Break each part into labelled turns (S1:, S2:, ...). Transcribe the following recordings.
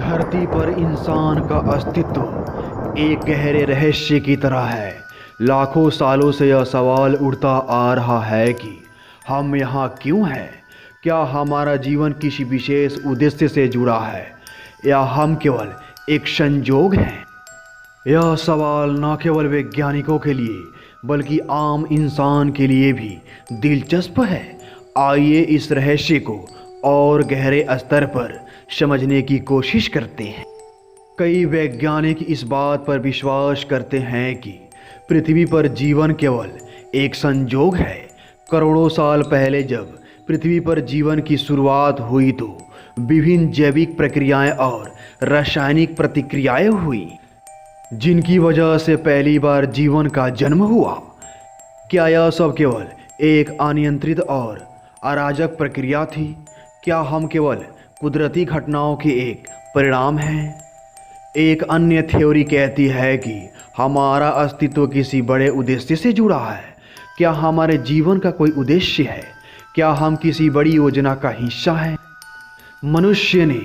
S1: धरती पर इंसान का अस्तित्व एक गहरे रहस्य की तरह है। लाखों सालों से यह सवाल उठता आ रहा है कि हम यहाँ क्यों हैं? क्या हमारा जीवन किसी विशेष उद्देश्य से जुड़ा है या हम केवल एक संजोग हैं? यह सवाल न केवल वैज्ञानिकों के लिए बल्कि आम इंसान के लिए भी दिलचस्प है। आइए इस रहस्य को और गहरे स्तर पर समझने की कोशिश करते हैं। कई वैज्ञानिक इस बात पर विश्वास करते हैं कि पृथ्वी पर जीवन केवल एक संजोग है। करोड़ों साल पहले जब पृथ्वी पर जीवन की शुरुआत हुई तो विभिन्न जैविक प्रक्रियाएं और रासायनिक प्रतिक्रियाएं हुई, जिनकी वजह से पहली बार जीवन का जन्म हुआ। क्या यह सब केवल एक अनियंत्रित और अराजक प्रक्रिया थी? क्या हम केवल कुदरती घटनाओं के एक परिणाम हैं? एक अन्य थ्योरी कहती है कि हमारा अस्तित्व किसी बड़े उद्देश्य से जुड़ा है। क्या हमारे जीवन का कोई उद्देश्य है? क्या हम किसी बड़ी योजना का हिस्सा हैं? मनुष्य ने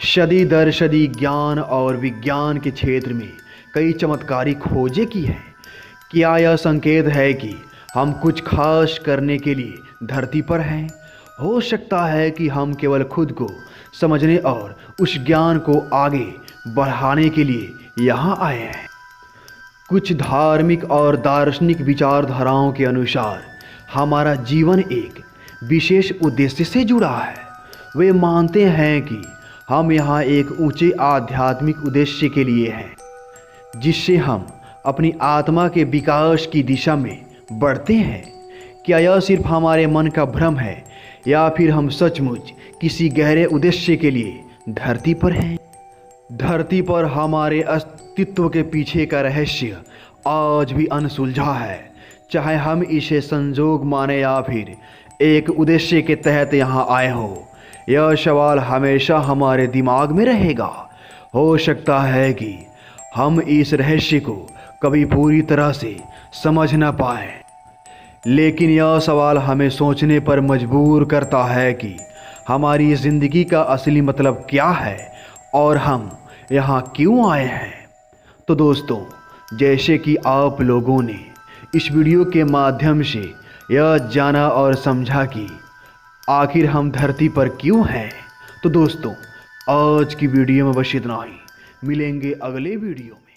S1: सदी दर सदी ज्ञान और विज्ञान के क्षेत्र में कई चमत्कारी खोजें की हैं। क्या यह संकेत है कि हम कुछ खास करने के लिए धरती पर हैं? हो सकता है कि हम केवल खुद को समझने और उस ज्ञान को आगे बढ़ाने के लिए यहाँ आए हैं। कुछ धार्मिक और दार्शनिक विचारधाराओं के अनुसार हमारा जीवन एक विशेष उद्देश्य से जुड़ा है। वे मानते हैं कि हम यहाँ एक ऊंचे आध्यात्मिक उद्देश्य के लिए हैं, जिससे हम अपनी आत्मा के विकास की दिशा में बढ़ते हैं। क्या यह सिर्फ हमारे मन का भ्रम है या फिर हम सचमुच किसी गहरे उद्देश्य के लिए धरती पर हैं? धरती पर हमारे अस्तित्व के पीछे का रहस्य आज भी अनसुलझा है। चाहे हम इसे संजोग माने या फिर एक उद्देश्य के तहत यहाँ आए हो, यह सवाल हमेशा हमारे दिमाग में रहेगा। हो सकता है कि हम इस रहस्य को कभी पूरी तरह से समझ न पाए, लेकिन यह सवाल हमें सोचने पर मजबूर करता है कि हमारी ज़िंदगी का असली मतलब क्या है और हम यहाँ क्यों आए हैं। तो दोस्तों, जैसे कि आप लोगों ने इस वीडियो के माध्यम से यह जाना और समझा कि आखिर हम धरती पर क्यों हैं, तो दोस्तों आज की वीडियो में बस इतना ही। मिलेंगे अगले वीडियो में।